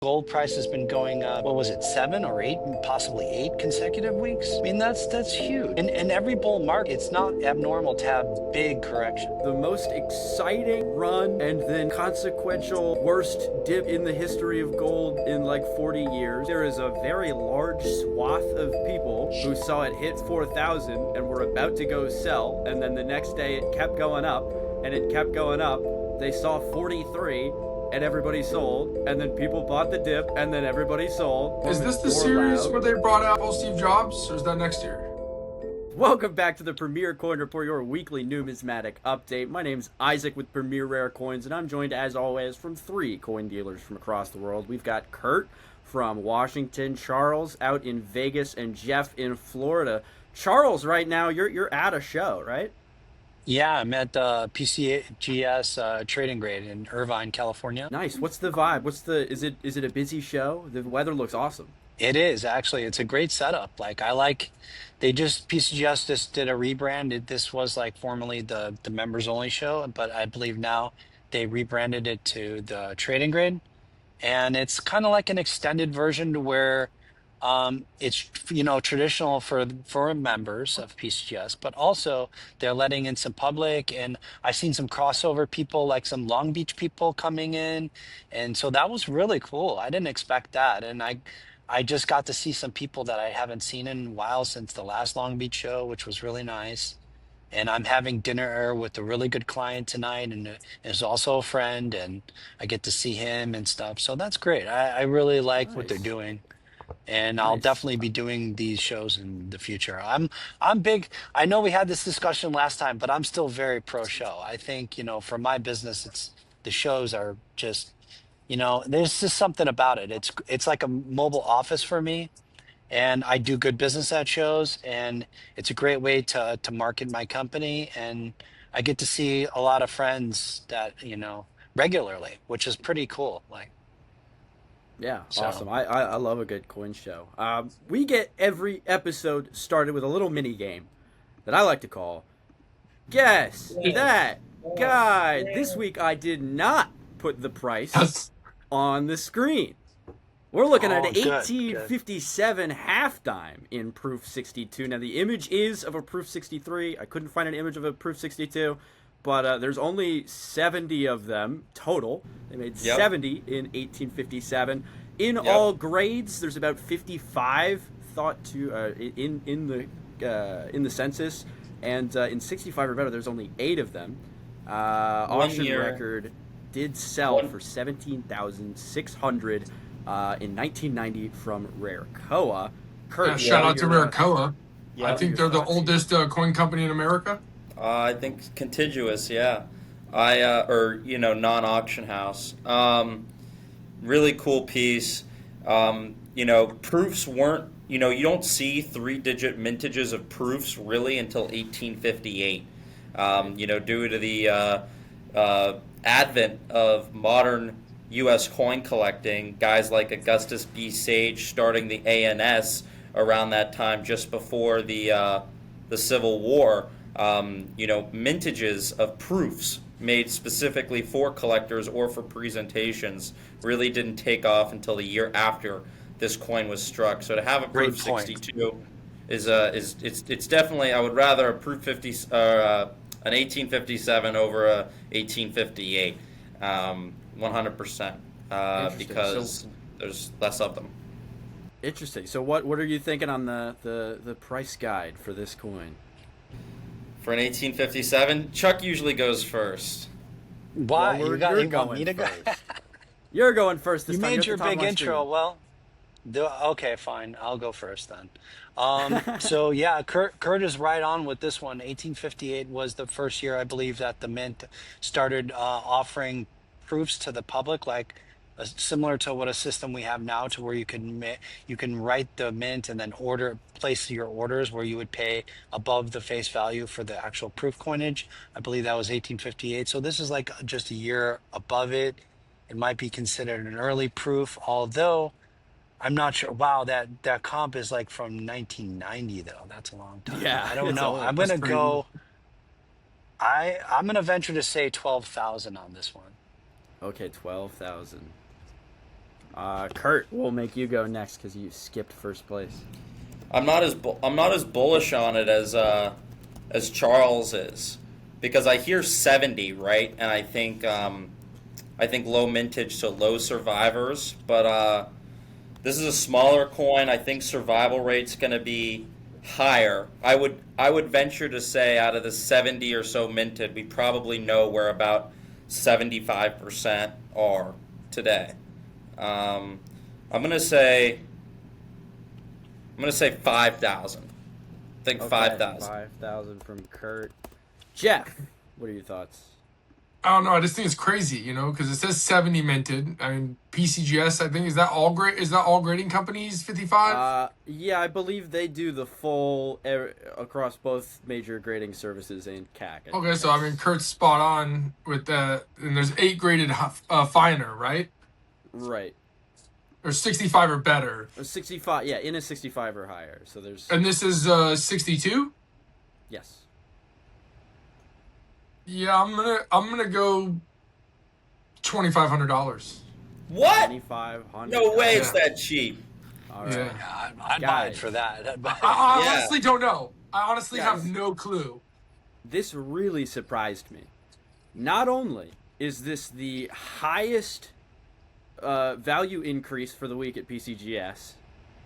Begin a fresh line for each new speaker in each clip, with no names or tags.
Gold price has been going up, what was it, 7 or 8, possibly 8 consecutive weeks? I mean, that's huge. And every bull market, it's not abnormal to have big correction.
The most exciting run and then consequential worst dip in the history of gold in like 40 years. There is a very large swath of people who saw it hit 4,000 and were about to go sell, and then the next day it kept going up and it kept going up. They saw 43 and everybody sold, and then people bought the dip, and then everybody sold.
Is this the series where they brought out Steve Jobs, or is that next year?
Welcome back to the Premier Coin Report, your weekly numismatic update. My name's Isaac with Premier Rare Coins, and I'm joined, as always, from 3 coin dealers from across the world. We've got Curt from Washington, Charles out in Vegas, and Jeff in Florida. Charles, right now, you're at a show, right?
Yeah, I'm at PCGS Trading Grade in Irvine, California.
Nice. What's the vibe? Is it a busy show? The weather looks awesome.
It is actually. It's a great setup. PCGS just did a rebrand. This was like formerly the members only show, but I believe now they rebranded it to the Trading Grade, and it's kind of like an extended version to where it's traditional for members of PCGS, but also they're letting in some public, and I've seen some crossover people, like some Long Beach people coming in, and so that was really cool. I didn't expect that, and I just got to see some people that I haven't seen in a while since the last Long Beach show, which was really nice. And I'm having dinner with a really good client tonight, and is also a friend, and I get to see him and stuff. So that's great. I really like what they're
Nice.
doing, and I'll
Nice.
definitely be doing these shows in the future. I'm big. I know we had this discussion last time, but I'm still very pro show. I think, for my business, the shows are just, there's just something about it. It's like a mobile office for me, and I do good business at shows, and it's a great way to market my company, and I get to see a lot of friends that, regularly, which is pretty cool.
Yeah,
So
awesome. I love a good coin show. We get every episode started with a little mini game that I like to call Guess That Guy. This week I did not put the price
That's
on the screen. We're looking at
oh,
an
good.
1857 half dime in Proof 62. Now, the image is of a Proof 63. I couldn't find an image of a Proof 62, but there's only 70 of them total. They made
Yep.
70 in 1857. In
Yep.
all grades, there's about 55 thought to in the census, and in 65 or better, there's only 8 of them. Auction
year-
record did sell
One-
for 17,600 in 1990 from Rarecoa. Curt,
yeah, shout out to Rarecoa.
Yeah.
I think they're the oldest coin company in America.
I think contiguous, yeah. Non-auction house. Really cool piece. Proofs weren't. You don't see 3-digit mintages of proofs really until 1858. Due to the advent of modern U.S. coin collecting, guys like Augustus B. Sage starting the ANS around that time, just before the Civil War. Mintages of proofs made specifically for collectors or for presentations really didn't take off until the year after this coin was struck. So to have a
Great
proof
point.
62 is it's definitely, I would rather a proof 50 an 1857 over a 1858, 100%, because there's less of them.
Interesting. So what are you thinking on the price guide for this coin?
For an 1857, Chuck usually goes first.
Why
Well,
you
you're
want me to go?
first. You're going first this
You
time.
made
You're
your
at the top of
big
my
intro.
screen.
Well, okay, fine. I'll go first then. So yeah, Curt is right on with this one. 1858 was the first year, I believe, that the mint started offering proofs to the public, like similar to what a system we have now, to where you can write the mint and then place your orders where you would pay above the face value for the actual proof coinage. I believe that was 1858. So this is like just a year above it. It might be considered an early proof, although I'm not sure. Wow, that comp is like from 1990 though. That's a long time.
Yeah,
I don't
it's
know.
old.
I'm
That's
gonna
pretty
go.
old.
I'm gonna venture to say 12,000 on this one.
Okay, 12,000. Curt, we'll make you go next because you skipped first place.
I'm not as bullish on it as Charles is, because I hear 70, right, and I think low mintage, so low survivors, but this is a smaller coin. I think survival rate's going to be higher. I would venture to say out of the 70 or so minted, we probably know where about 75% are today. Um, I'm gonna say 5,000. I think
Okay,
5,000.
5,000 from Curt. Jeff, what are your thoughts?
I don't know. I just think it's crazy, because it says 70 minted. I mean, PCGS, I think, is that all great? Is that all grading companies 55?
Yeah, I believe they do the full across both major grading services and CAC.
Okay, so I mean, Kurt's spot on with that. And there's 8 graded finer, right?
Right.
Or 65 or better.
65, yeah, in a 65 or higher. So there's.
And this is 62?
Yes.
Yeah, I'm gonna go $2,500.
What?
2,500.
No way it's
Yeah.
that cheap.
All right.
Yeah.
Yeah, I'd buy
Guys.
it for that.
I
Yeah.
honestly don't know. I honestly
Guys.
have no clue.
This really surprised me. Not only is this the highest value increase for the week at PCGS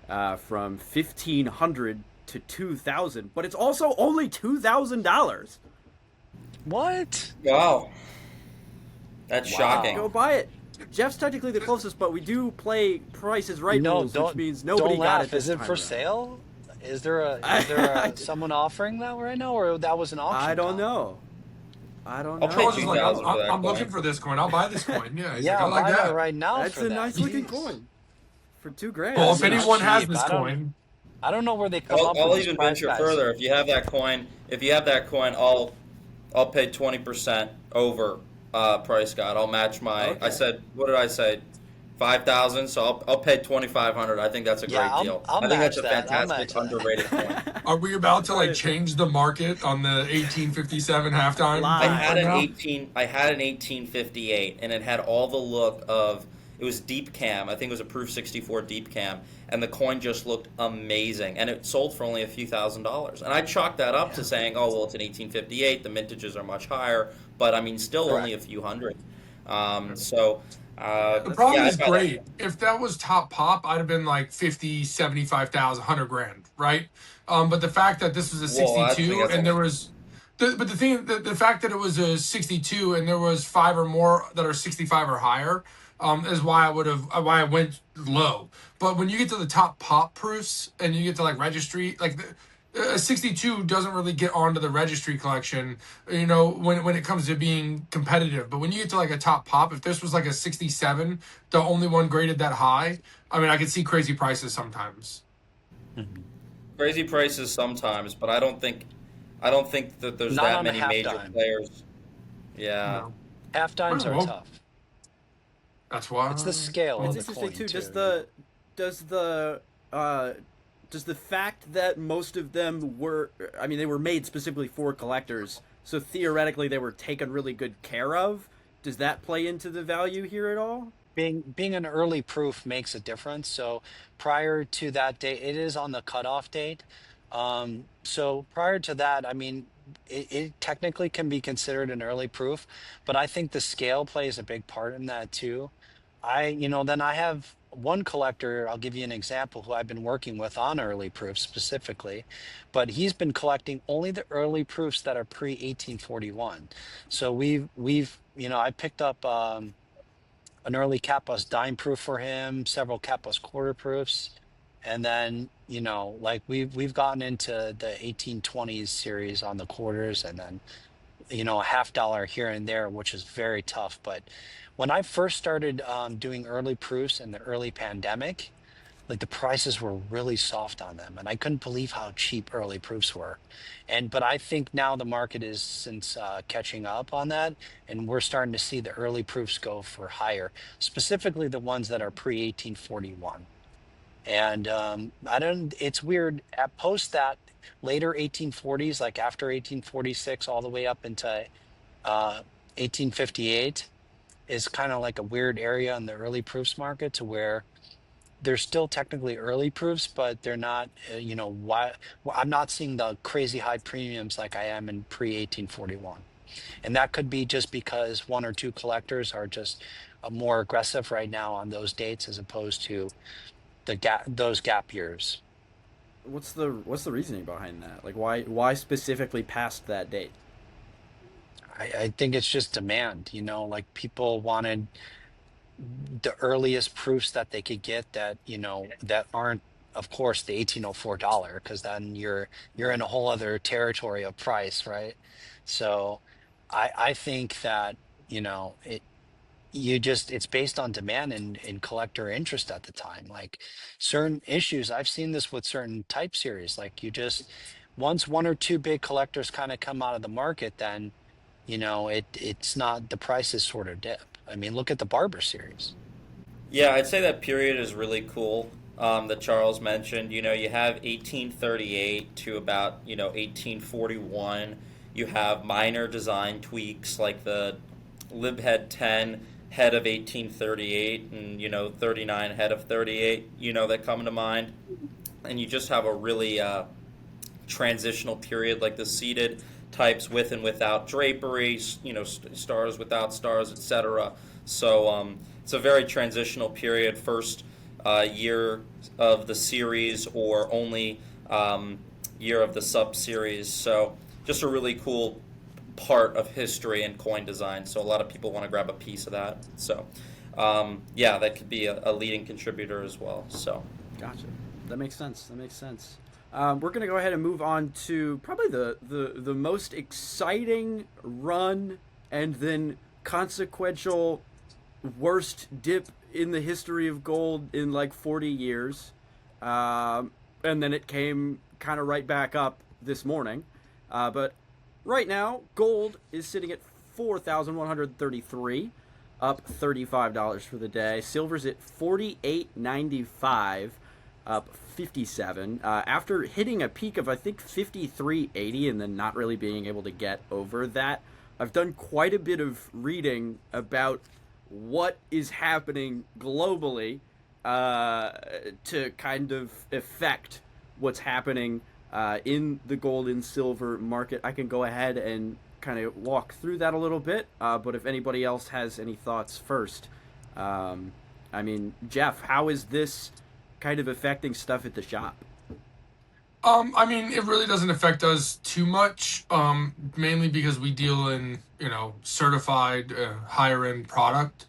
from 1,500 to 2,000, but it's also only $2,000.
What?
Wow. That's
Wow.
shocking.
Go buy it. Jeff's technically the closest, but we do play prices right
No,
rules, which means nobody
don't
got
laugh.
it this
Is it
time
for
around.
sale? Is there someone offering that right now, or that was an auction?
I don't
Tom?
know. I don't
I'll
know.
pay
Charles is like,
2,000 for that
I'm
coin.
looking for this coin. I'll buy this coin. Yeah, he's
Yeah,
like, I
I'll
like
buy
that.
that right now.
That's
for
a
that.
nice looking
Jeez.
coin for $2,000.
Well, if
That's
anyone has
cheap.
this
I don't-
coin,
I don't know where they come up
I'll
with these
even
price
venture
guys.
further. If you have that coin, I'll pay 20% over price guide. I'll match my.
Okay.
I said, what did I say? 5,000. So I'll pay 2,500. I think that's a great
Yeah,
deal.
I'll
I think that's a
match that. I'll
fantastic
match that.
underrated coin.
are we about to change the market on the 1857 halftime?
Live.
thing
I had
right
an
now?
1858, and it had all the look of. It was deep cam. I think it was a Proof 64 deep cam, and the coin just looked amazing. And it sold for only a few $1,000s. And I chalked that up to saying, oh well, it's an 1858. The mintages are much higher, but I mean, still only a few hundred. So.
The problem
yeah,
is
I'd buy
great. If that was top pop, I'd have been like 50, 75,000, 100 grand, right? But the fact that this was a
Whoa, I think
62
that's
and there was, but the fact that it was a 62 and there was 5 or more that are 65 or higher, is why why I went low. But when you get to the top pop proofs and you get to registry, a 62 doesn't really get onto the registry collection, when it comes to being competitive. But when you get to a top pop, if this was a 67, the only one graded that high, I mean, I could see crazy prices sometimes.
crazy prices sometimes, but I don't think that there's
Not
that
on a
many
half
major
dime.
players. Yeah.
No.
Half dimes are
Well,
tough.
That's why.
It's the scale
It's
of the
interesting
coin
too.
too.
Does the fact that most of them were, I mean, they were made specifically for collectors, so theoretically they were taken really good care of. Does that play into the value here at all?
Being an early proof makes a difference. So prior to that date, it is on the cutoff date. So prior to that, I mean, it technically can be considered an early proof, but I think the scale plays a big part in that too. Then I have one collector, I'll give you an example, who I've been working with on early proofs specifically, but he's been collecting only the early proofs that are pre 1841. So I picked up an early Kappa's dime proof for him, several Kappa's quarter proofs, and then we've gotten into the 1820s series on the quarters, and then a $0.50 here and there, which is very tough. But when I first started doing early proofs in the early pandemic, the prices were really soft on them, and I couldn't believe how cheap early proofs were. But I think now the market is since catching up on that, and we're starting to see the early proofs go for higher, specifically the ones that are pre 1841. And I don't. It's weird. At post that later 1840s, like after 1846, all the way up into 1858. is kind of like a weird area in the early proofs market to where they're still technically early proofs, but they're not, why well, I'm not seeing the crazy high premiums like I am in pre 1841. And that could be just because one or two collectors are just more aggressive right now on those dates as opposed to those gap years.
What's the reasoning behind that? Like why specifically past that date?
I think it's just demand, like people wanted the earliest proofs that they could get that, that aren't, of course, the $1804, because then you're in
Right.
a whole other territory of price, right? So I think that, it's based on demand and collector interest at the time. Like certain issues, I've seen this with certain type series. Like once one or two big collectors kind of come out of the market, then it's not, the prices sort of dip. I mean, look at the Barber series.
Yeah, I'd say that period is really cool. That Charles mentioned. You have 1838 to about 1841. You have minor design tweaks like the Libhead 10 head of 1838 and 39 head of 38. That come to mind, and you just have a really transitional period like the seated types with and without drapery, stars without stars, etc. So it's a very transitional period. First year of the series or only year of the sub series. So just a really cool part of history and coin design. So a lot of people want to grab a piece of that. So yeah, that could be a leading contributor as well. So
Gotcha. That makes sense. That makes sense. We're gonna go ahead and move on to probably the most exciting run and then consequential worst dip in the history of gold in like 40 years. And then it came kind of right back up this morning. But right now, gold is sitting at 4,133, up $35 for the day. Silver's at 48.95, up 57. After hitting a peak of I think 53.80 and then not really being able to get over that. I've done quite a bit of reading about what is happening globally to kind of affect what's happening in the gold and silver market. I can go ahead and kind of walk through that a little bit, but if anybody else has any thoughts first. I mean, Jeff, how is this kind of affecting stuff at the shop?
I mean, it really doesn't affect us too much, mainly because we deal in, certified higher end product.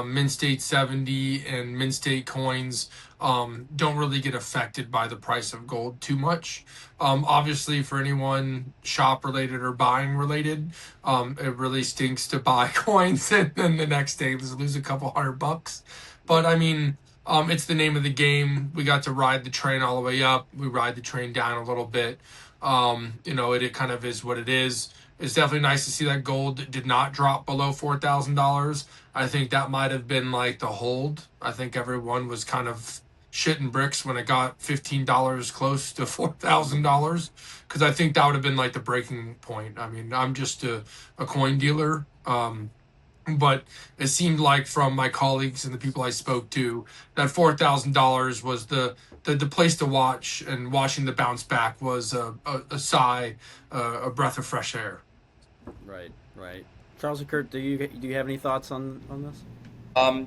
Mint State 70 and Mint State coins don't really get affected by the price of gold too much. Obviously, for anyone shop related or buying related, it really stinks to buy coins and then the next day lose a couple $100. But I mean, it's the name of the game. We got to ride the train all the way up. We ride the train down a little bit. It kind of is what it is. It's definitely nice to see that gold did not drop below $4,000. I think that might have been like the hold. I think everyone was kind of shitting bricks when it got $15 close to $4,000, because I think that would have been like the breaking point. I mean, I'm just a coin dealer. But it seemed like from my colleagues and the people I spoke to that $4,000 was the place to watch, and watching the bounce back was a sigh, a breath of fresh air.
Right, right. Charles and Curt, do you have any thoughts on this?
um,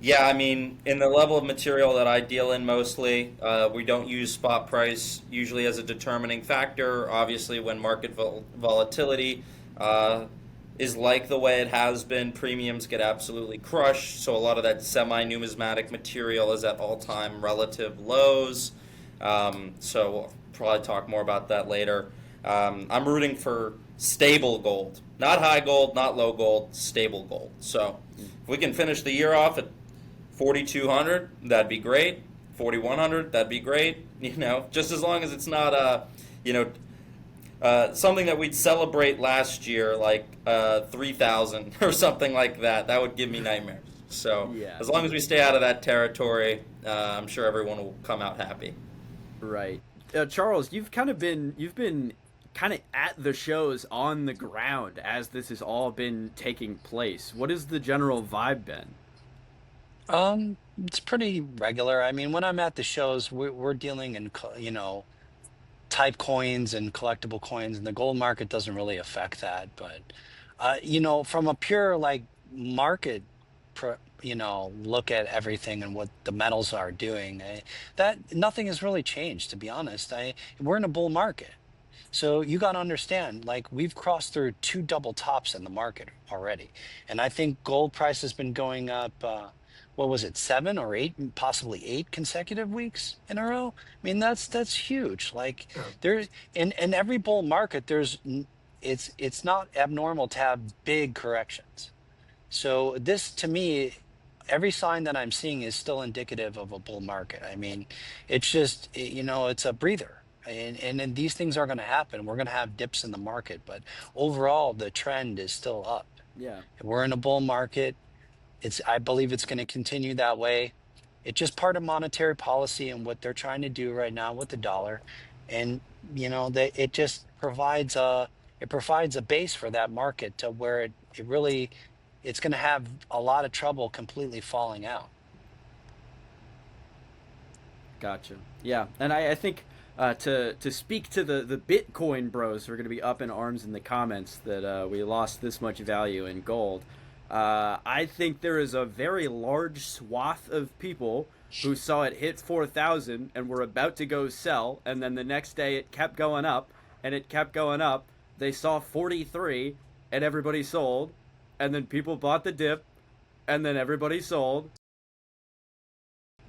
yeah, I mean, in the level of material that I deal in mostly, we don't use spot price usually as a determining factor. Obviously, when market volatility is like the way it has been, premiums get absolutely crushed. So a lot of that semi-numismatic material is at all-time relative lows. So we'll probably talk more about that later. I'm rooting for stable gold, not high gold, not low gold, stable gold. So if we can finish the year off at 4,200, that'd be great. 4,100, that'd be great. Just as long as it's not something that we'd celebrate last year, like 3,000 or something like that. That would give me nightmares. So
Yeah.
as long as we stay out of that territory, I'm sure everyone will come out happy.
Right. Charles, you've been kind of at the shows on the ground as this has all been taking place? What has the general vibe been?
It's pretty regular. I mean, when I'm at the shows, we're dealing in, type coins and collectible coins, and the gold market doesn't really affect that. But, from a pure like market, look at everything and what the metals are doing, that nothing has really changed, to be honest. We're in a bull market. So you got to understand, like we've crossed through two double tops in the market already. And I think gold price has been going up, what was it, 7 or 8, possibly 8 consecutive weeks in a row? I mean, that's huge. Like
Yeah.
there's in every bull market, it's not abnormal to have big corrections. So this, to me, every sign that I'm seeing is still indicative of a bull market. I mean, it's just, it's a breather. And then these things are going to happen. We're going to have dips in the market, but overall, the trend is still up.
Yeah.
We're in a bull market. I believe it's going to continue that way. It's just part of monetary policy and what they're trying to do right now with the dollar. And, it just provides a base for that market to where it really it's going to have a lot of trouble completely falling out.
Gotcha. Yeah, and I think to speak to the Bitcoin bros who are going to be up in arms in the comments that we lost this much value in gold, I think there is a very large swath of people who saw it hit 4,000 and were about to go sell, and then the next day it kept going up, and it kept going up. They saw 43, and everybody sold, and then people bought the dip, and then everybody sold.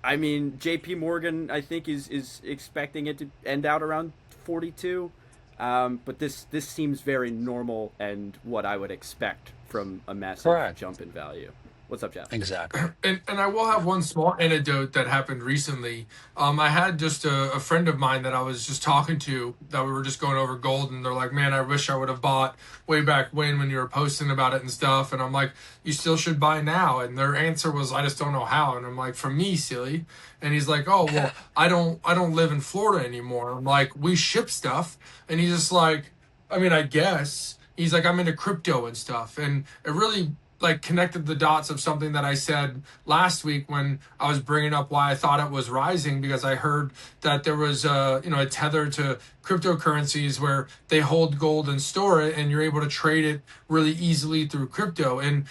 I mean, J.P. Morgan, I think, is expecting it to end out around 42. But this seems very normal and what I would expect from a massive
Correct.
jump in value. What's up, Jeff?
Exactly.
And I will have one small anecdote that happened recently. I had just a friend of mine that I was just talking to that we were just going over gold, and they're like, "Man, I wish I would have bought way back when you were posting about it and stuff." And I'm like, "You still should buy now." And their answer was, "I just don't know how." And I'm like, "For me, silly." And he's like, "Oh, well, I don't live in Florida anymore." I'm like, "We ship stuff." And he's just like, "I mean, I guess." He's like, "I'm into crypto and stuff." And it really like connected the dots of something that I said last week when I was bringing up why I thought it was rising, because I heard that there was a tether to cryptocurrencies where they hold gold and store it, and you're able to trade it really easily through crypto. And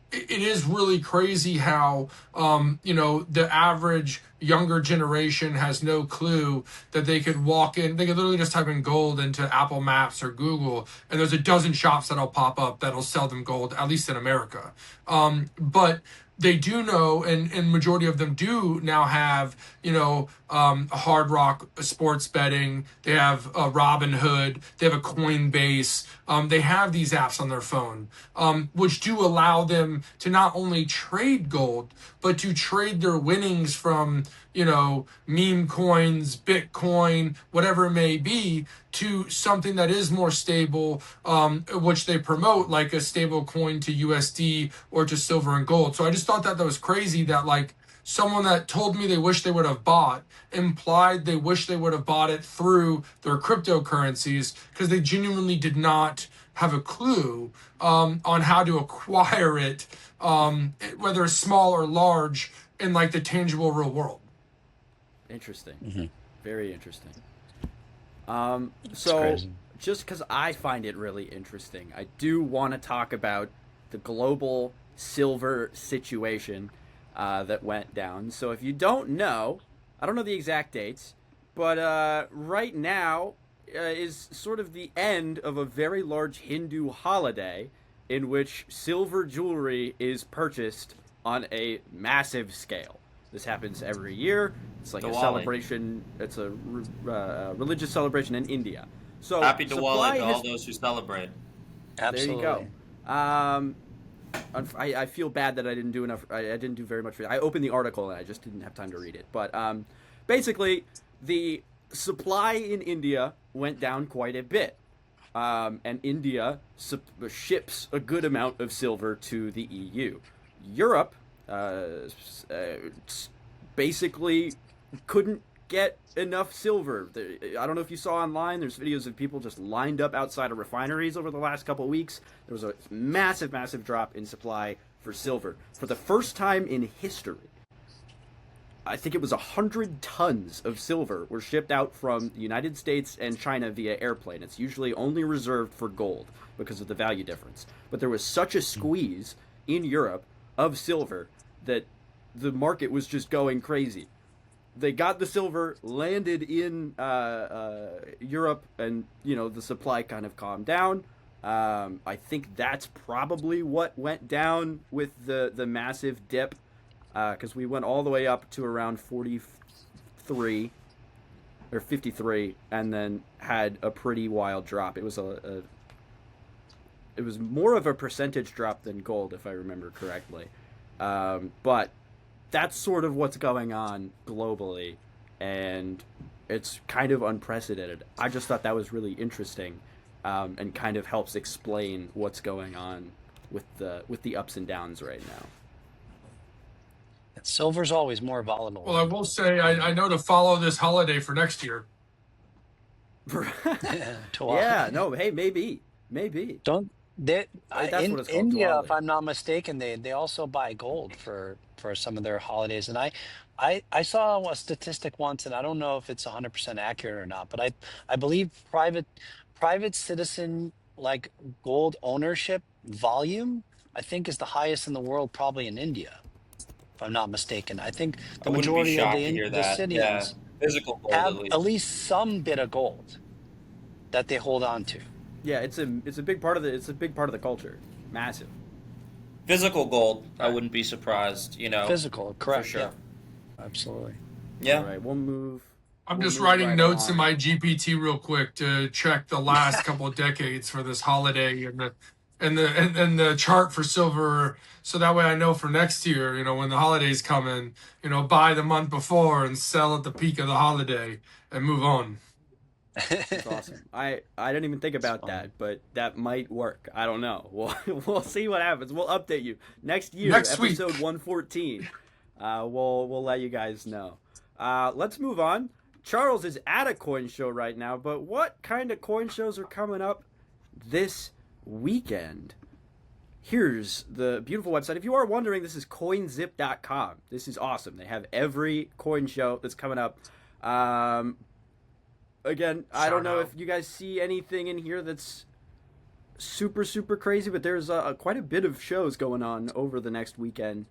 it is really crazy how the average younger generation has no clue that they could walk in. They could literally just type in gold into Apple Maps or Google, and there's a dozen shops that'll pop up that'll sell them gold, at least in America. But they do know, and majority of them do now have, Hard Rock sports betting. They have Robinhood. They have a Coinbase. They have these apps on their phone, which do allow them to not only trade gold, but to trade their winnings from, meme coins, Bitcoin, whatever it may be, to something that is more stable, which they promote, like a stable coin to USD or to silver and gold. So I just thought that was crazy that like someone that told me they wish they would have bought implied they wish they would have bought it through their cryptocurrencies, because they genuinely did not have a clue on how to acquire it, whether it's small or large, in like the tangible real world.
Interesting.
Mm-hmm.
Very interesting.
It's
So,
crazy.
just because I find it really interesting, I do want to talk about the global silver situation that went down. So, if you don't know, I don't know the exact dates, but right now is sort of the end of a very large Hindu holiday in which silver jewelry is purchased on a massive scale. This happens every year. It's like a
Diwali.
celebration. It's a religious celebration in India. So
Happy
supply
Diwali to all
has-
those who celebrate.
Absolutely.
There you go. I feel bad that I didn't do enough. I didn't do very much for it. I opened the article and I just didn't have time to read it. But basically, the supply in India went down quite a bit. And India ships a good amount of silver to the EU. Europe basically couldn't get enough silver. I don't know if you saw online, there's videos of people just lined up outside of refineries over the last couple of weeks. There was a massive, massive drop in supply for silver. For the first time in history, I think it was 100 tons of silver were shipped out from the United States and China via airplane. It's usually only reserved for gold because of the value difference. But there was such a squeeze in Europe of silver that the market was just going crazy. They got the silver, landed in Europe, and the supply kind of calmed down. I think that's probably what went down with the massive dip, because we went all the way up to around 43 or 53, and then had a pretty wild drop. It was it was more of a percentage drop than gold, if I remember correctly. But that's sort of what's going on globally, and it's kind of unprecedented. I just thought that was really interesting, and kind of helps explain what's going on with the ups and downs right now.
Silver's always more volatile.
Well, I will say I know to follow this holiday for next year.
Yeah, no, hey, maybe.
Don't they?
That's
In
what it's called,
India,
Diwali.
if I'm not mistaken, they also buy gold for some of their holidays. And I saw a statistic once, and I don't know if it's 100% accurate or not, but I believe private citizen like gold ownership volume, I think, is the highest in the world, probably in India, if I'm not mistaken. I think
I
the
wouldn't be
majority of
shocked to hear
the
that. Yeah,
Indians
physical gold
have
at
at
least.
least some bit of gold that they hold on to.
Yeah, it's a big part of the culture. Massive.
Physical gold, I wouldn't be surprised.
Physical, correct?
For sure.
Yeah, absolutely.
Yeah.
All right, we'll move.
I'm
we'll
just
move
writing
right
notes in
along.
my GPT real quick to check the last couple of decades for this holiday and the chart for silver, so that way I know for next year, when the holidays come in, buy the month before and sell at the peak of the holiday and move on.
That's awesome. I didn't even think about that, but that might work. I don't know. We'll see what happens. We'll update you next year,
Next week.
episode 114. We'll let you guys know. Let's move on. Charles is at a coin show right now, but what kind of coin shows are coming up this weekend? Here's the beautiful website. If you are wondering, this is coinzip.com. This is awesome. They have every coin show that's coming up. Again, I don't know if you guys see anything in here that's super, super crazy, but there's quite a bit of shows going on over the next weekend.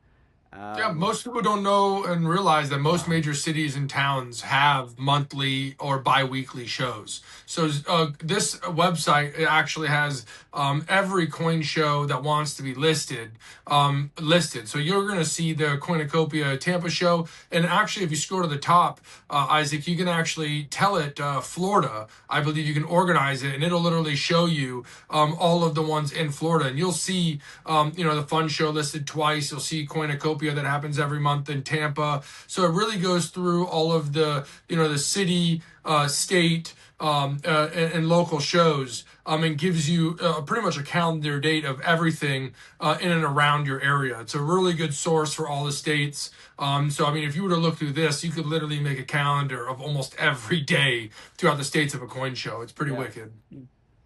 Yeah, most people don't know and realize that most major cities and towns have monthly or bi-weekly shows. So this website actually has every coin show that wants to be listed. So you're going to see the Coinocopia Tampa show. And actually, if you scroll to the top, Isaac, you can actually tell it Florida. I believe you can organize it, and it'll literally show you all of the ones in Florida. And you'll see, the fun show listed twice. You'll see Coinocopia that happens every month in Tampa. So it really goes through all of the, the city, state, and local shows, and gives you pretty much a calendar date of everything in and around your area. It's a really good source for all the states. So, if you were to look through this, you could literally make a calendar of almost every day throughout the states of a coin show. It's pretty wicked.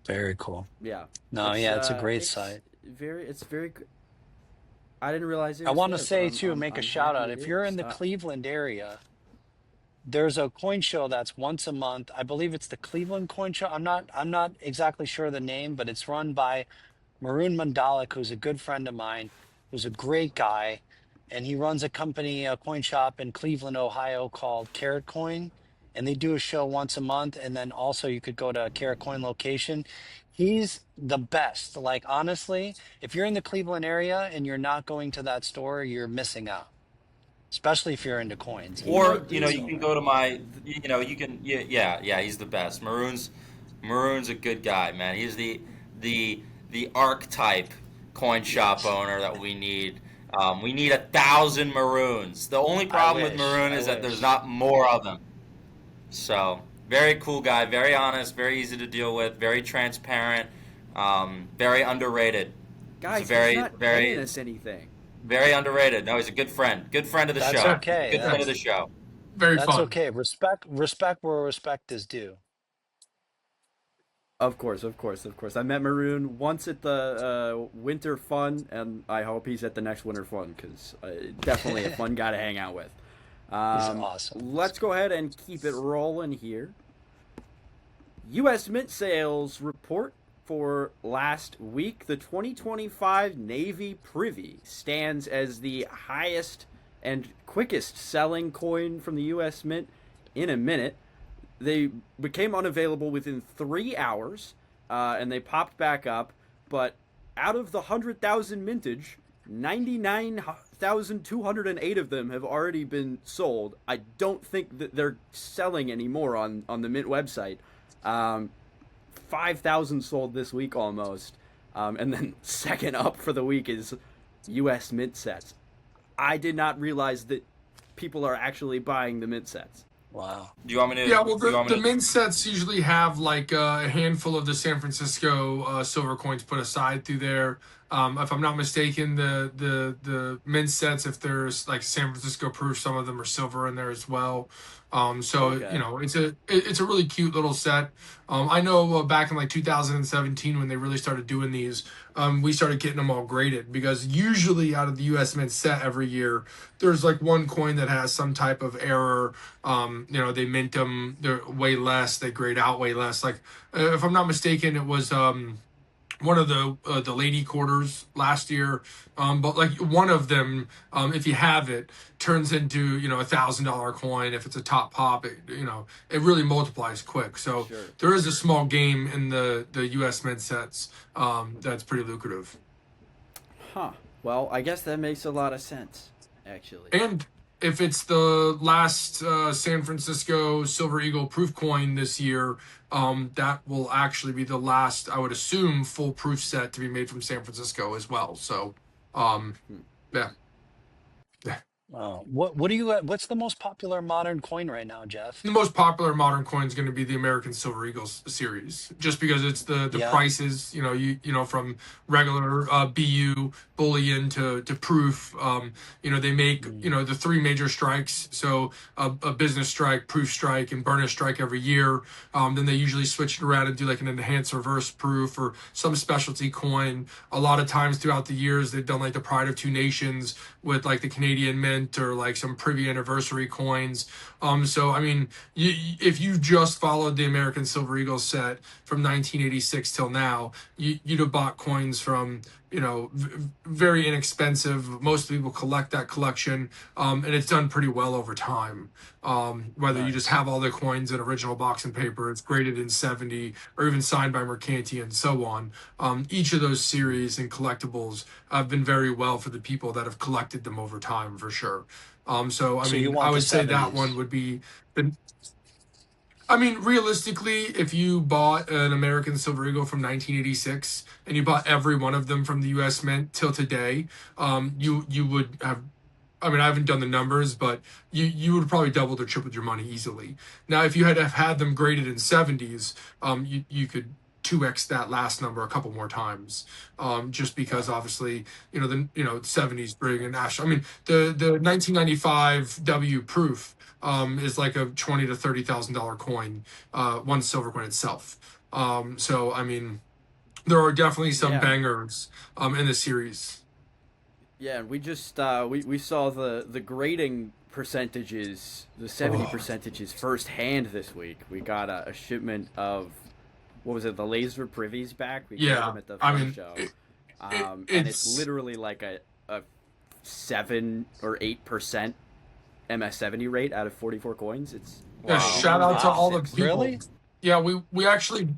Very cool.
Yeah.
No, it's a great site.
It's very good. I didn't realize it.
I want to
there,
say
but
too,
I'm
make a
happy
shout out.
it
If you're in
is.
the Cleveland area, there's a coin show that's once a month. I believe it's the Cleveland Coin Show. I'm not exactly sure of the name, but it's run by Maroon Mandala, who's a good friend of mine, who's a great guy, and he runs a company, a coin shop in Cleveland, Ohio called Carat Coin, and they do a show once a month. And then also you could go to a Carat Coin location. He's the best. Like, honestly, if you're in the Cleveland area and you're not going to that store, you're missing out, especially if you're into coins.
Or you can go to my, you can he's the best. Maroon's a good guy, man. He's the archetype coin shop owner that we need. We need 1,000 Maroons. The only problem with Maroon is that there's not more of them. So very cool guy, very honest, very easy to deal with, very transparent, very underrated.
Guys,
very,
he's not
very
paying us anything.
Very underrated. No, he's a good friend. Good friend of the
That's
show.
okay.
Good friend of the show.
Very
That's
fun.
okay. Respect where respect is due.
Of course, of course, of course. I met Maroon once at the Winter Fun, and I hope he's at the next Winter Fun because definitely a fun guy to hang out with.
He's awesome.
Let's go ahead and keep it rolling here. U.S. Mint sales report for last week. The 2025 Navy Privy stands as the highest and quickest selling coin from the U.S. Mint in a minute. They became unavailable within 3 hours, and they popped back up. But out of the 100,000 mintage, 99,208 of them have already been sold. I don't think that they're selling anymore on the Mint website. 5,000 sold this week almost. And then second up for the week is U.S. Mint sets. I did not realize that people are actually buying the Mint sets.
Wow.
Do you want me to?
Yeah, well,
Do you want me
the
to?
mint sets usually have like a handful of the San Francisco silver coins put aside through there. If I'm not mistaken, the mint sets, if there's like San Francisco proof, some of them are silver in there as well. So
Okay.
you know, it's a really cute little set. I know back in like 2017 when they really started doing these, we started getting them all graded because usually out of the U.S. Mint set every year, there's like one coin that has some type of error. You know, they mint them, they're way less, they grade out way less. Like, if I'm not mistaken, it was one of the lady quarters last year. But like one of them, if you have it, turns into, you know, $1,000 coin. If it's a top pop, it really multiplies quick. So
Sure.
there is a small game in the U.S. Mint sets that's pretty lucrative.
Huh. Well, I guess that makes a lot of sense, actually.
And if it's the last San Francisco Silver Eagle proof coin this year, that will actually be the last, I would assume, full proof set to be made from San Francisco as well. So, yeah.
What do you what's the most popular modern coin right now, Jeff?
The most popular modern coin is going to be the American Silver Eagles series, just because it's the
Yeah.
prices, from regular BU bullion to proof. They make the three major strikes, so a business strike, proof strike, and burnish strike every year. Then they usually switch it around and do like an enhanced reverse proof or some specialty coin. A lot of times throughout the years, they've done like the Pride of Two Nations with like the Canadian Mint or like some Privy anniversary coins. So I mean, if you just followed the American Silver Eagle set from 1986 till now, you'd have bought coins from very inexpensive. Most people collect that collection, and it's done pretty well over time. Whether you just
Nice.
have all the coins in original box and paper, it's graded in 70, or even signed by Mercanti and so on. Each of those series and collectibles have been very well for the people that have collected them over time, for sure. So I
So you
mean, I
want the
would say that one
70s.
would be the I mean, realistically, if you bought an American Silver Eagle from 1986 and you bought every one of them from the U.S. Mint till today, you would have. I mean, I haven't done the numbers, but you would probably doubled or tripled your money easily. Now, if you had have had them graded in 70s, you could 2x that last number a couple more times, just because
Right.
obviously the 70s bring an Ash. I mean, the 1995 W proof is like a $20,000 to $30,000 coin, one silver coin itself. So I mean, there are definitely some
Yeah.
bangers in the series.
Yeah, and we just we saw the grading percentages, the 70
Oh,
percentages firsthand this week. We got a shipment of what was it, the laser privies back. We grabbed
yeah.
them at the
I
fun
mean,
show, and it's
it's
literally like a 7 or 8% MS70 rate out of 44 coins. It's
a
Wow.
shout out to all the
massive.
people.
Really?
Yeah, we actually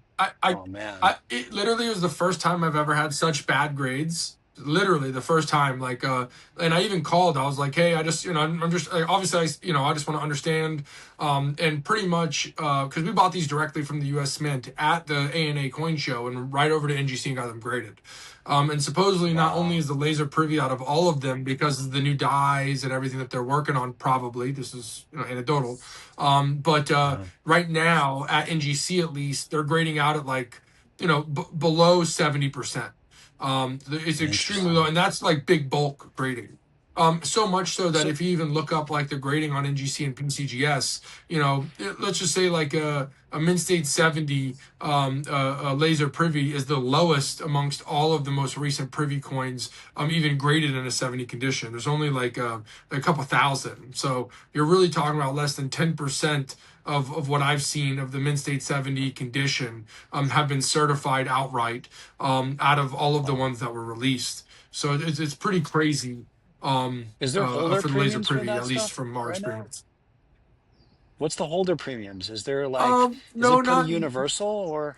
Oh man.
it literally was the first time I've ever had such bad grades. Literally the first time, like, and I even called. I was like, "Hey, I just, I'm just obviously, I just want to understand." And pretty much, because we bought these directly from the U.S. Mint at the ANA Coin Show, and right over to NGC and got them graded. And supposedly, not only
Wow.
is the laser privy out of all of them because of the new dyes and everything that they're working on. Probably this is anecdotal, but
Uh,
right now at NGC at least they're grading out at like below 70%. It's extremely low,
Interesting.
and that's like big bulk grading. So much so that
So
if you even look up like the grading on NGC and PCGS, let's just say like a Mint State 70 laser privy is the lowest amongst all of the most recent privy coins, even graded in a 70 condition. There's only like a couple thousand. So you're really talking about less than 10% of what I've seen of the Mint State 70 condition have been certified outright out of all of the
wow.
ones that were released. So it's pretty crazy
Is there holder
for the laser
premiums for
privy,
that
at least
stuff
from our
right now?
experience.
What's the holder premiums? Is there like, is
No,
it pretty
not
universal, or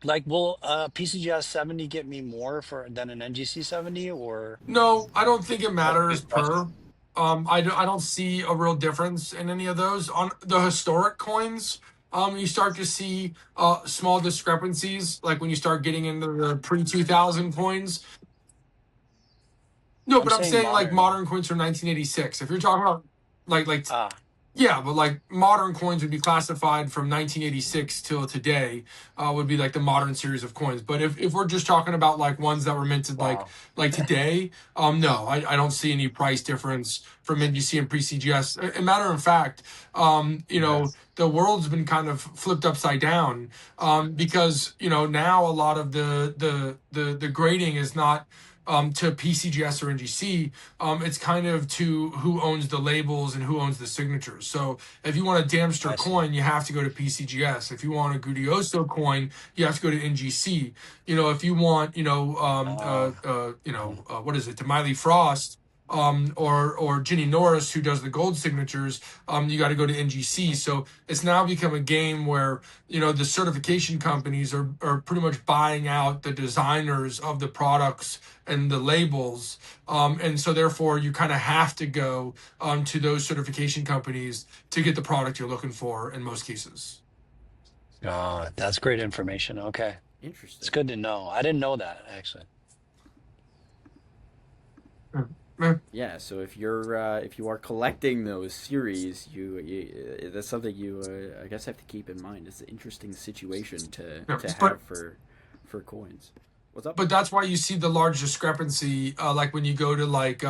like will PCGS 70 get me more for than an NGC 70, or
no. I don't think it
That's a
matters
good question.
per. I don't see a real difference in any of those on the historic coins. You start to see small discrepancies, like when you start getting into the pre 2000 coins. No,
I'm
but I'm
saying
saying like
modern.
modern coins from 1986. If you're talking about like
Ah,
yeah, but like modern coins would be classified from 1986 till today, would be like the modern series of coins. But if we're just talking about like ones that were minted
wow.
like today, no, I don't see any price difference from NGC and pre-CGS. A matter of fact,
Okay.
the world's been kind of flipped upside down, because now a lot of the grading is not to PCGS or NGC. It's kind of to who owns the labels and who owns the signatures. So if you want a Damster
I see.
coin, you have to go to PCGS. If you want a Gudioso coin, you have to go to NGC. If you want,
Uh,
what is it, to Miley Frost, or Ginny Norris, who does the gold signatures, you got to go to NGC. So it's now become a game where the certification companies are pretty much buying out the designers of the products and the labels, and so therefore you kind of have to go to those certification companies to get the product you're looking for in most cases.
that's great information. Okay. It's
Interesting.
good to know. I didn't know that actually.
Yeah.
Yeah, so if you are collecting those series, you that's something you I guess have to keep in mind. It's an interesting situation
Yeah.
to
But
have for coins. What's up?
but that's why you see the large discrepancy, like when you go to like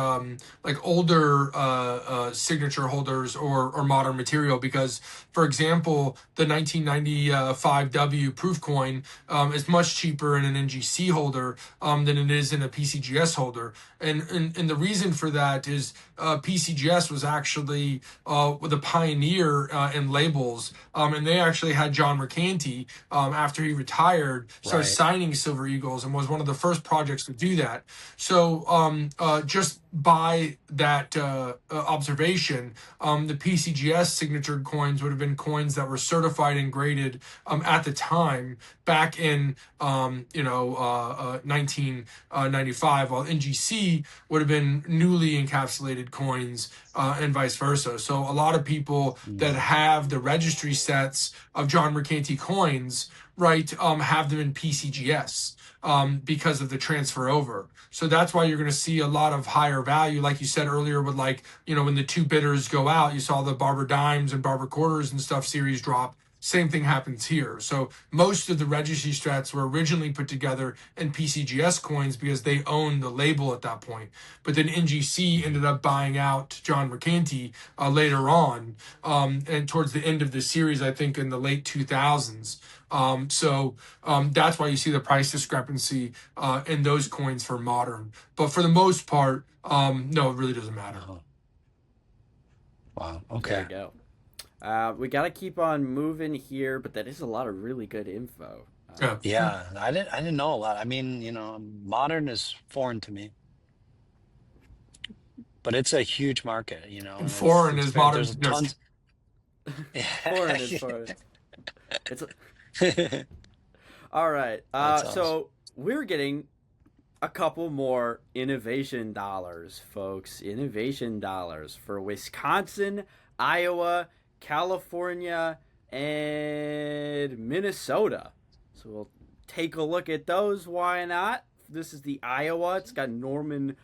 older signature holders or modern material, because for example the 1995 W proof coin is much cheaper in an NGC holder than it is in a PCGS holder, and the reason for that is PCGS was actually the pioneer in labels, and they actually had John Mercanti, after he retired, started
Right.
signing Silver Eagles and was one of the first projects to do that. So just by that observation, the PCGS signatured coins would have been coins that were certified and graded at the time back in 1995, while NGC would have been newly encapsulated coins, and vice versa. So a lot of people that
Mm.
have the registry sets of John Mercanti coins, right, have them in PCGS, because of the transfer over. So that's why you're going to see a lot of higher value, like you said earlier, with like when the two bidders go out, you saw the Barber Dimes and Barber Quarters and stuff series drop. Same thing happens here. So most of the registry strats were originally put together in PCGS coins because they owned the label at that point. But then NGC ended up buying out John Mercanti later on, and towards the end of the series, I think in the late 2000s. That's why you see the price discrepancy in those coins for modern. But for the most part, no, it really doesn't matter.
Oh, wow.
There
Okay.
you go. We got to keep on moving here, but that is a lot of really good info.
Yeah.
Yeah, I didn't know a lot. I mean, modern is foreign to me, but it's a huge market,
And
and
foreign
it's
is
very
modern.
there's
Yes.
tons.
Foreign is foreign. It's
That's
all right.
awesome.
So we're getting a couple more innovation dollars, folks. Innovation dollars for Wisconsin, Iowa, California, and Minnesota. So we'll take a look at those. Why not? This is the Iowa. It's got Norman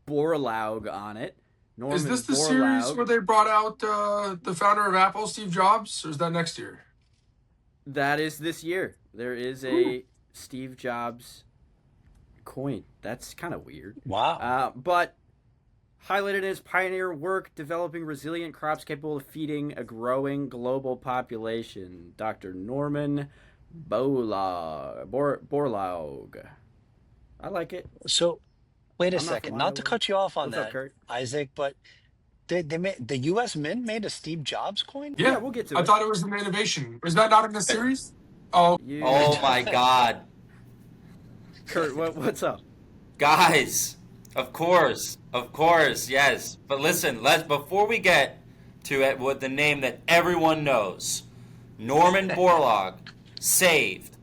Borlaug on it.
Is
Norman
this the series
Borlaug.
where they brought out the founder of Apple, Steve Jobs, or is that next year?
That is this year. There is
Ooh.
a Steve Jobs coin. That's kind of weird.
Wow.
But highlighted in his pioneer work developing resilient crops capable of feeding a growing global population. Dr. Norman Borlaug. I like it.
So wait a
I'm not from
second, not to
Iowa.
cut you off on
What's up,
that,
Curt?
Isaac, but they made the U.S. Mint made a Steve Jobs coin.
Yeah,
Yeah,
we'll get to
I
it.
thought it was an innovation. Was that not in the series? Oh,
You,
Oh my God.
Curt, what's up?
Guys, of course, yes. But listen, let's before we get to it, what the name that everyone knows, Norman Borlaug saved.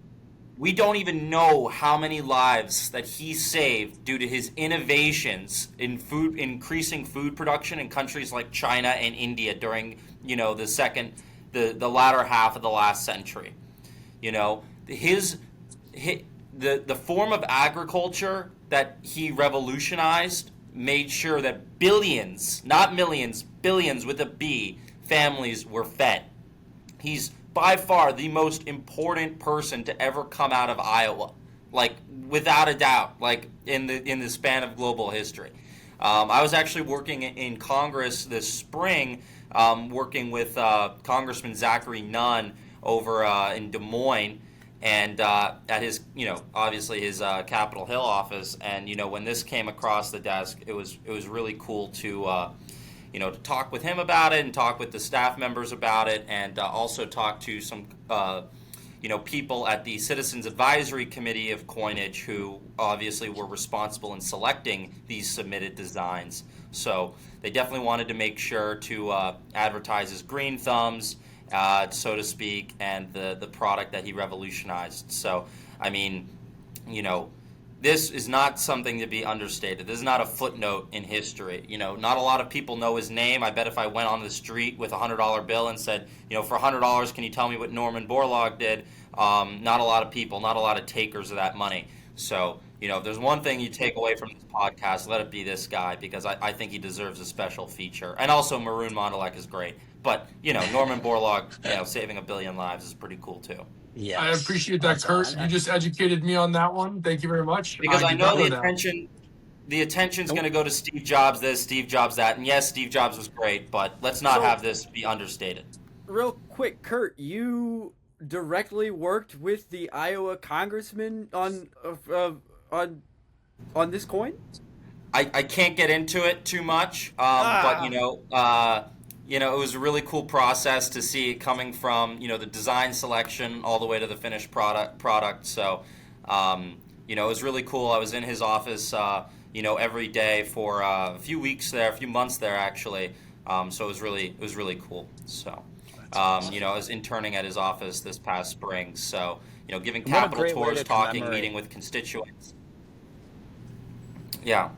We don't even know how many lives that he saved due to his innovations in food, increasing food production in countries like China and India during, the latter half of the last century. You know, the form of agriculture that he revolutionized made sure that billions, not millions, billions with a B, families were fed. He's by far the most important person to ever come out of Iowa, like without a doubt, like in the span of global history. I was actually working in Congress this spring, working with Congressman Zachary Nunn over in Des Moines, and at his, obviously his Capitol Hill office. And when this came across the desk, it was really cool to talk with him about it and talk with the staff members about it, and also talk to some people at the Citizens Advisory Committee of Coinage who obviously were responsible in selecting these submitted designs. So they definitely wanted to make sure to advertise his green thumbs, so to speak, and the product that he revolutionized. So, I mean, this is not something to be understated. This is not a footnote in history. Not a lot of people know his name. I bet if I went on the street with a $100 bill and said, for $100, can you tell me what Norman Borlaug did? Not a lot of people, not a lot of takers of that money. So, if there's one thing you take away from this podcast, let it be this guy, because I think he deserves a special feature. And also Maroon is great. But, Norman Borlaug, saving a billion lives is pretty cool too.
I
Yes,
appreciate that,
that's
Kurt.
awesome.
You just educated me on that one. Thank you very much.
Because I
did
know
not that.
the attention's going to go to Steve Jobs this, Steve Jobs that, and yes, Steve Jobs was great, but let's not have this be understated.
Real quick, Curt, you directly worked with the Iowa congressman on this coin?
I can't get into it too much, but it was a really cool process to see it coming from the design selection all the way to the finished product. So it was really cool. I was in his office every day for a few months there actually. So it was really cool. So I was interning at his office this past spring. So giving Capitol tours, talking, meeting with constituents. Yeah.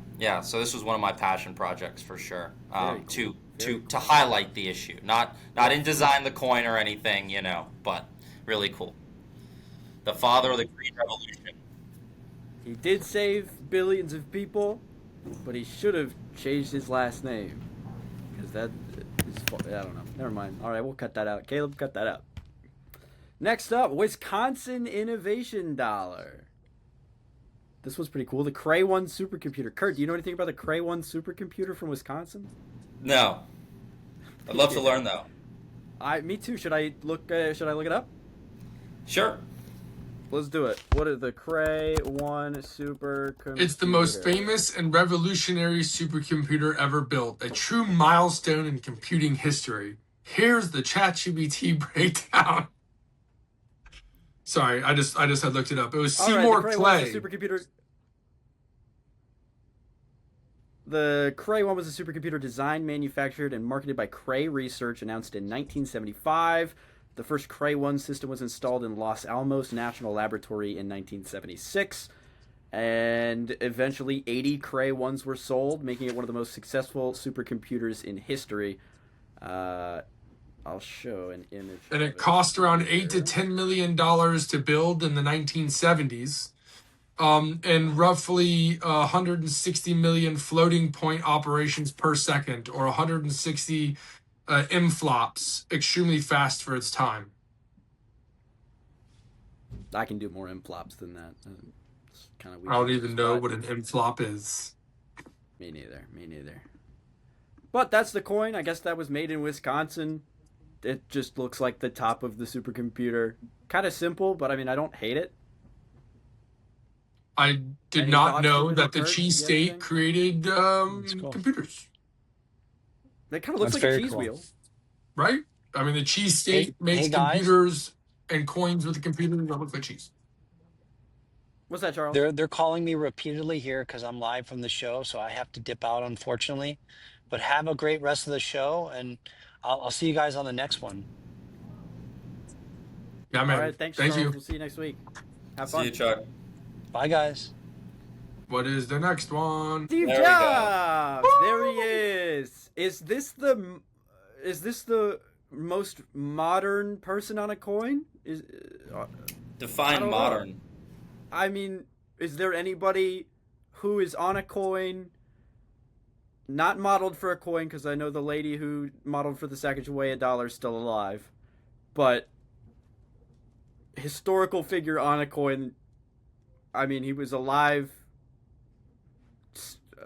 So this was one of my passion projects for sure. Cool. To highlight the issue, not in design the coin or anything, but really cool. The father of the Green Revolution.
He did save billions of people, but he should have changed his last name, because that is, I don't know. Never mind. All right, we'll cut that out. Caleb, cut that out. Next up, Wisconsin Innovation Dollar. This was pretty cool. The Cray-1 Supercomputer. Curt, do you know anything about the Cray-1 Supercomputer from Wisconsin?
No. I'd love to learn though.
Me too. Should I look it up?
Sure.
Let's do it. What is the Cray-1 Supercomputer?
It's the most famous and revolutionary supercomputer ever built, a true milestone in computing history. Here's the ChatGPT breakdown. Sorry, I just had looked it up. It was Seymour Clay.
The Cray-1 was a supercomputer designed, manufactured, and marketed by Cray Research, announced in 1975. The first Cray-1 system was installed in Los Alamos National Laboratory in 1976. And eventually 80 Cray-1s were sold, making it one of the most successful supercomputers in history. I'll show an image.
And it cost around $8 to $10 million to build in the 1970s. And roughly 160 million floating point operations per second, or 160 MFLOPS, extremely fast for its time.
I can do more MFLOPS than that. It's kind of weird.
I don't even know what an MFLOP is.
Me neither. But that's the coin. I guess that was made in Wisconsin. It just looks like the top of the supercomputer. Kind of simple, but I mean, I don't hate it.
I did
Any
not
thoughts from
know
it,
that the
Curt?
cheese
You got
state
anything?
created
That's cool.
computers,
It kind of looks
That's
like a
very
cheese
cool.
wheel.
right? I mean, the cheese
Hey,
state makes
hey guys,
computers and coins with the computers that look like cheese.
What's that, Charles?
they're calling me repeatedly here because I'm live from the show, so I have to dip out, unfortunately. But have a great rest of the show, and I'll see you guys on the next one.
Yeah,
All
man.
right, thanks,
Thank
Charles.
you.
We'll see you next week. Have
See you,
fun.
Chuck.
Bye, guys.
What is the next one?
Steve
There we go.
Jobs. There he is. Is this the most modern person on a coin? I
Define
don't know.
modern.
I mean, is there anybody who is on a coin, not modeled for a coin? Because I know the lady who modeled for the Sacagawea dollar is still alive, but historical figure on a coin. I mean, he was alive.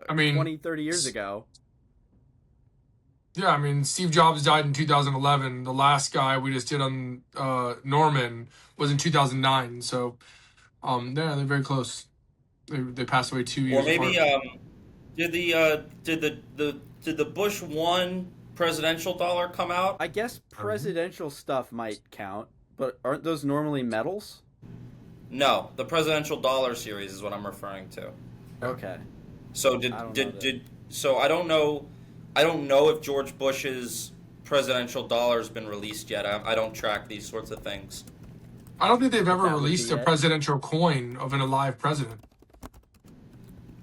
I mean,
20, 30 years ago.
Yeah, I mean, Steve Jobs died in 2011. The last guy we just did on Norman was in 2009. So, yeah, they're very close. They passed away 2 years
Or maybe
apart.
did the Bush 1 presidential dollar come out?
I guess presidential stuff might count, but aren't those normally medals?
No, the presidential dollar series is what I'm referring to.
Okay.
So
I don't know that.
I don't know. I don't know if George Bush's presidential dollar has been released yet. I don't track these sorts of things.
I don't think they've ever
That would
released
be
a
it.
presidential coin of an alive president.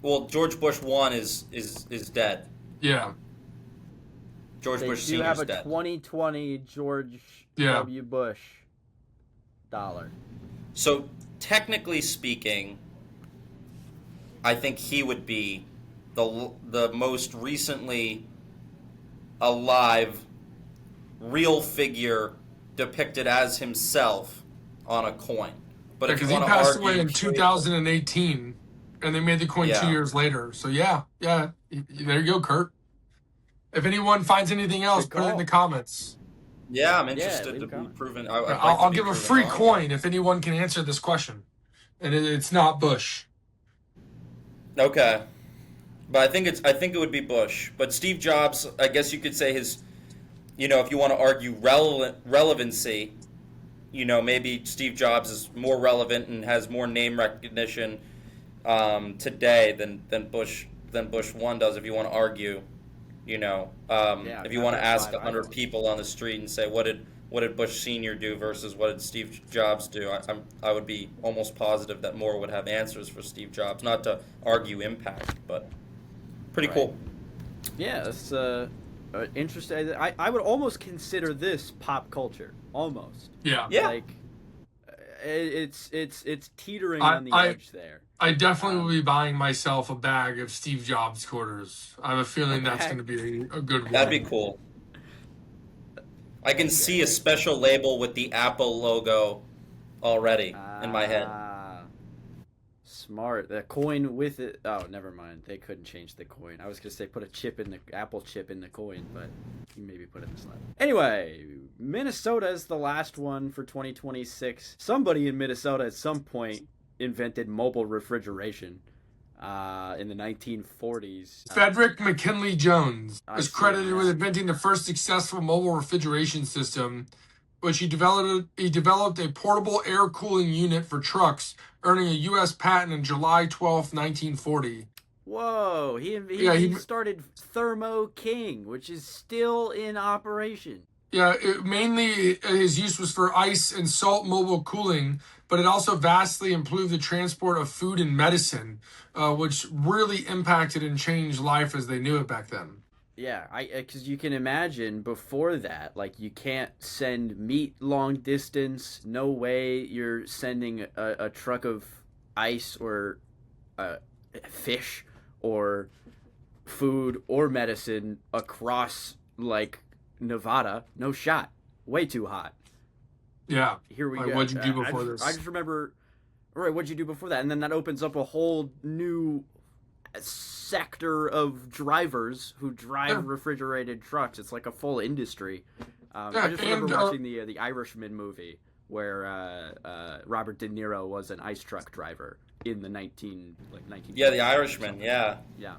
Well, George Bush 1 is dead.
Yeah,
George
They
Bush
do
Sr.
have
is
a
dead.
2020 George
Yeah.
W. Bush dollar.
So technically speaking, I think he would be the most recently alive real figure depicted as himself on a coin. But if you
because he
want to
passed
argue
away in 2018, and they made the coin 2
Yeah.
years later. So yeah, there you go, Curt. If anyone finds anything else,
Good
put it in
call.
the comments.
Yeah, I'm
Yeah,
interested
leave
to
a
be
comment.
proven.
I'll give a free coin if anyone can answer this question, and it's not Bush.
Okay, but I think it would be Bush. But Steve Jobs, I guess you could say his, if you want to argue relevancy, maybe Steve Jobs is more relevant and has more name recognition today than Bush 1 does. If you want to argue, if you want to ask 100 people on the street and say what did Bush Sr. do versus what did Steve Jobs do, I would be almost positive that more would have answers for Steve Jobs. Not to argue impact, but pretty
Right.
cool.
Yeah, that's interesting. I would almost consider this pop culture. Almost.
Yeah,
Yeah.
Like it's teetering
I-
on the
I-
edge there.
I definitely will be buying myself a bag of Steve Jobs quarters. I have a feeling that's
Okay.
going to be a good one.
That'd be cool. I can see a special label with the Apple logo already in my head.
Smart. The coin with it. Oh, never mind. They couldn't change the coin. I was gonna say put a chip in the Apple chip in the coin, but you maybe put it in the slab. Anyway, Minnesota is the last one for 2026. Somebody in Minnesota at some point invented mobile refrigeration in the 1940s.
Frederick McKinley Jones
I
is
see,
credited
yeah.
with inventing the first successful mobile refrigeration system, which he developed a portable air cooling unit for trucks, earning a U.S. patent on July 12th, 1940.
Whoa! He started Thermo King, which is still in operation.
Yeah, mainly his use was for ice and salt mobile cooling, but it also vastly improved the transport of food and medicine, which really impacted and changed life as they knew it back then.
Yeah, because you can imagine before that, like you can't send meat long distance. No way you're sending a truck of ice or fish or food or medicine across like Nevada. No shot. Way too hot.
Yeah.
Here we
Like,
go.
what'd you do before this?
I just remember. All right, what'd you do before that? And then that opens up a whole new sector of drivers who drive
Yeah,
refrigerated trucks. It's like a full industry. I
yeah,
just remember watching the Irishman movie where Robert De Niro was an ice truck driver in the 19
Yeah, the Irishman. Yeah.
yeah,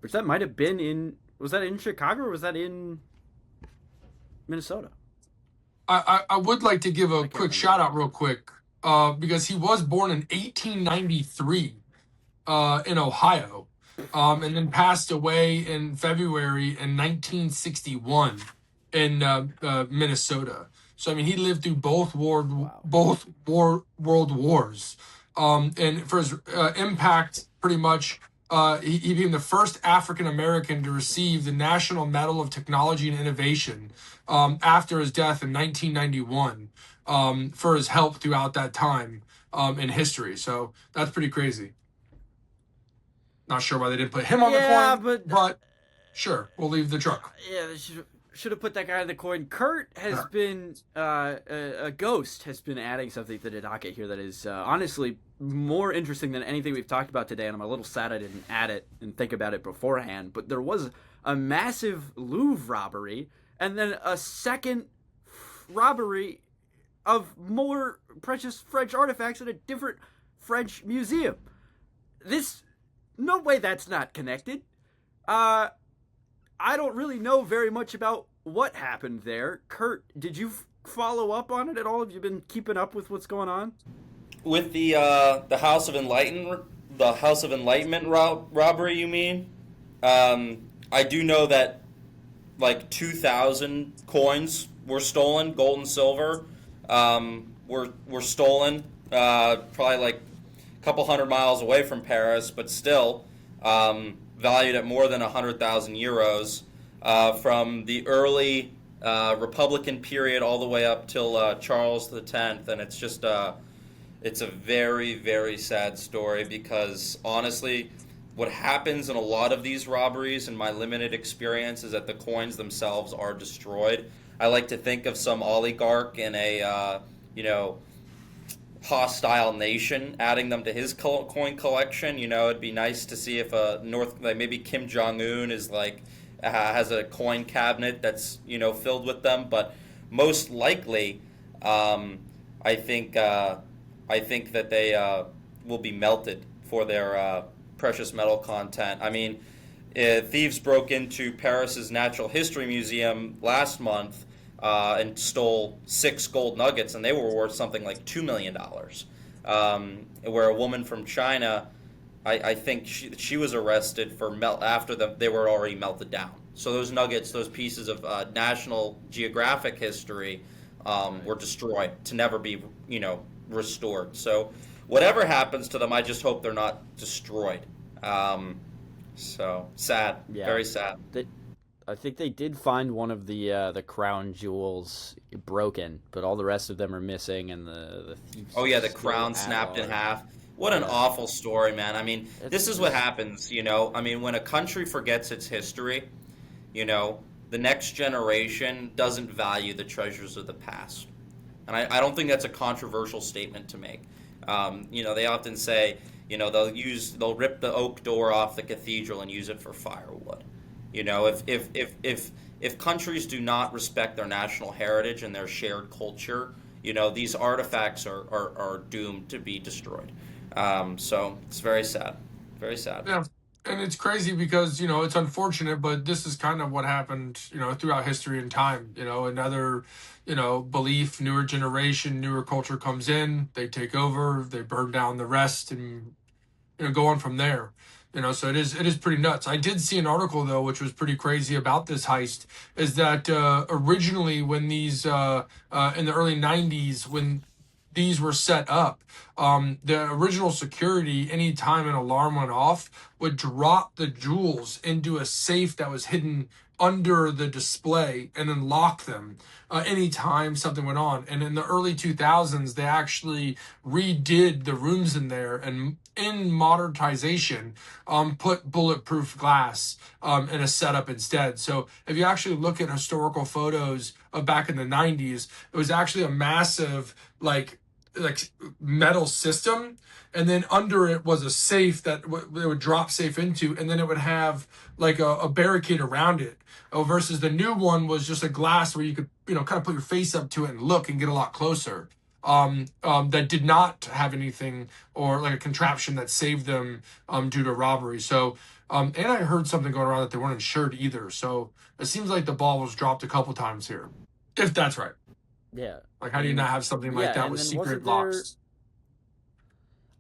which that might have been in, was that in Chicago or was that in Minnesota?
I would like to give
I
a
can't
quick
remember
shout out
now.
real quick, because he was born in 1893 in Ohio, and then passed away in February in 1961 in Minnesota. So I mean, he lived through
Wow.
world wars, and for his impact, pretty much. He became the first African American to receive the National Medal of Technology and Innovation after his death in 1991, for his help throughout that time in history. So that's pretty crazy. Not sure why they didn't put him on the
Yeah,
coin,
but
but sure, we'll leave the truck.
yeah, they should have put that guy on the coin. Curt has
Yeah.
been a ghost has been adding something to the docket here that is honestly more interesting than anything we've talked about today, and I'm a little sad I didn't add it and think about it beforehand. But there was a massive Louvre robbery, and then a second robbery of more precious French artifacts at a different French museum. This, no way that's not connected. Uh, I don't really know very much about what happened there. Curt, did you follow up on it at all? Have you been keeping up with what's going on?
With the House of Enlightenment robbery, you mean? I do know that like 2,000 coins were stolen, gold and silver, were stolen, probably like a couple hundred miles away from Paris, but still valued at more than 100,000 euros, from the early Republican period all the way up till Charles X, and it's just it's a very, very sad story because honestly, what happens in a lot of these robberies, in my limited experience, is that the coins themselves are destroyed. I like to think of some oligarch in a hostile nation adding them to his coin collection. It'd be nice to see if like maybe Kim Jong Un is like has a coin cabinet that's filled with them, but most likely, I think that they will be melted for their precious metal content. I mean, thieves broke into Paris's Natural History Museum last month and stole 6 gold nuggets, and they were worth something like $2 million. Where a woman from China, I think she was arrested for after they were already melted down. So those nuggets, those pieces of National Geographic history, were destroyed to never be restored. So whatever happens to them, I just hope they're not destroyed. So sad,
Yeah,
very sad.
I think they did find one of the crown jewels broken, but all the rest of them are missing, and the thieves
Oh yeah, the
still
crown
at
snapped in
large.
half. What an
Yeah,
awful story, man. I mean, this
it's
is what
just
happens, I mean, when a country forgets its history, the next generation doesn't value the treasures of the past. And I don't think that's a controversial statement to make. They often say, they'll rip the oak door off the cathedral and use it for firewood. If countries do not respect their national heritage and their shared culture, these artifacts are doomed to be destroyed. So it's very sad, very sad.
Yeah, and it's crazy because it's unfortunate, but this is kind of what happened throughout history and time. Another belief, newer generation, newer culture comes in, they take over, they burn down the rest, and go on from there. So it is pretty nuts. I did see an article though, which was pretty crazy about this heist, is that originally when these in the early 90s, when these were set up, the original security, anytime an alarm went off, would drop the jewels into a safe that was hidden under the display and then lock them anytime something went on. And in the early 2000s, they actually redid the rooms in there and in modernization put bulletproof glass in a setup instead. So if you actually look at historical photos of back in the 90s, it was actually a massive like like metal system, and then under it was a safe that they would drop safe into, and then it would have like a barricade around it. Oh, versus the new one was just a glass where you could, kind of put your face up to it and look and get a lot closer. That did not have anything or like a contraption that saved them due to robbery. So, and I heard something going around that they weren't insured either. So it seems like the ball was dropped a couple times here, if that's right.
Yeah.
Like, how do you not have something like that with secret locks?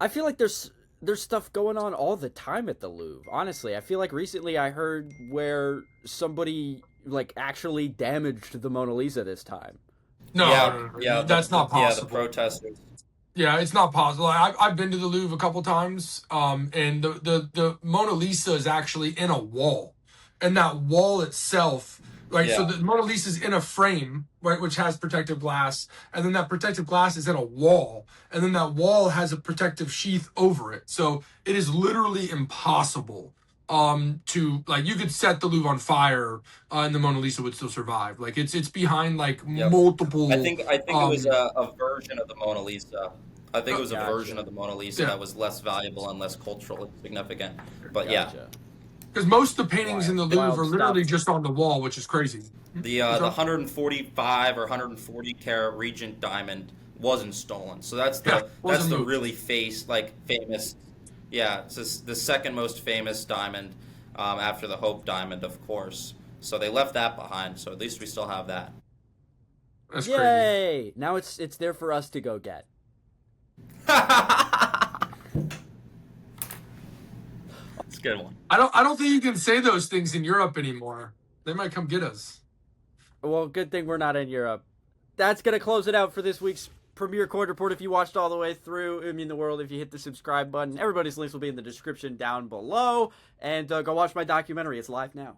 I feel like there's stuff going on all the time at the Louvre. Honestly, I feel like recently I heard where somebody like actually damaged the Mona Lisa this time.
No, that's not possible.
Yeah, the protesters.
Yeah, it's not possible. I've been to the Louvre a couple times, and the Mona Lisa is actually in a wall, and that wall itself, right? So the Mona Lisa is in a frame, right, which has protective glass, and then that protective glass is in a wall, and then that wall has a protective sheath over it. So it is literally impossible to, like, you could set the Louvre on fire and the Mona Lisa would still survive. Like, it's behind like multiple.
I think it was a version of the Mona Lisa. I think it was a version of the Mona Lisa that was less valuable and less culturally significant. But
because most of the paintings in the Louvre are literally just on the wall, which is crazy.
The 145 or 140 carat Regent diamond wasn't stolen, so that's the really famous. Yeah, it's the second most famous diamond after the Hope diamond, of course. So they left that behind. So at least we still have that.
That's
Yay!
crazy.
Now it's there for us to go get.
It's a good one.
I don't think you can say those things in Europe anymore. They might come get us.
Well, good thing we're not in Europe. That's gonna close it out for this week's Premiere Coin Report. If you watched all the way through, it would mean the world if you hit the subscribe button. Everybody's links will be in the description down below. And go watch my documentary. It's live now.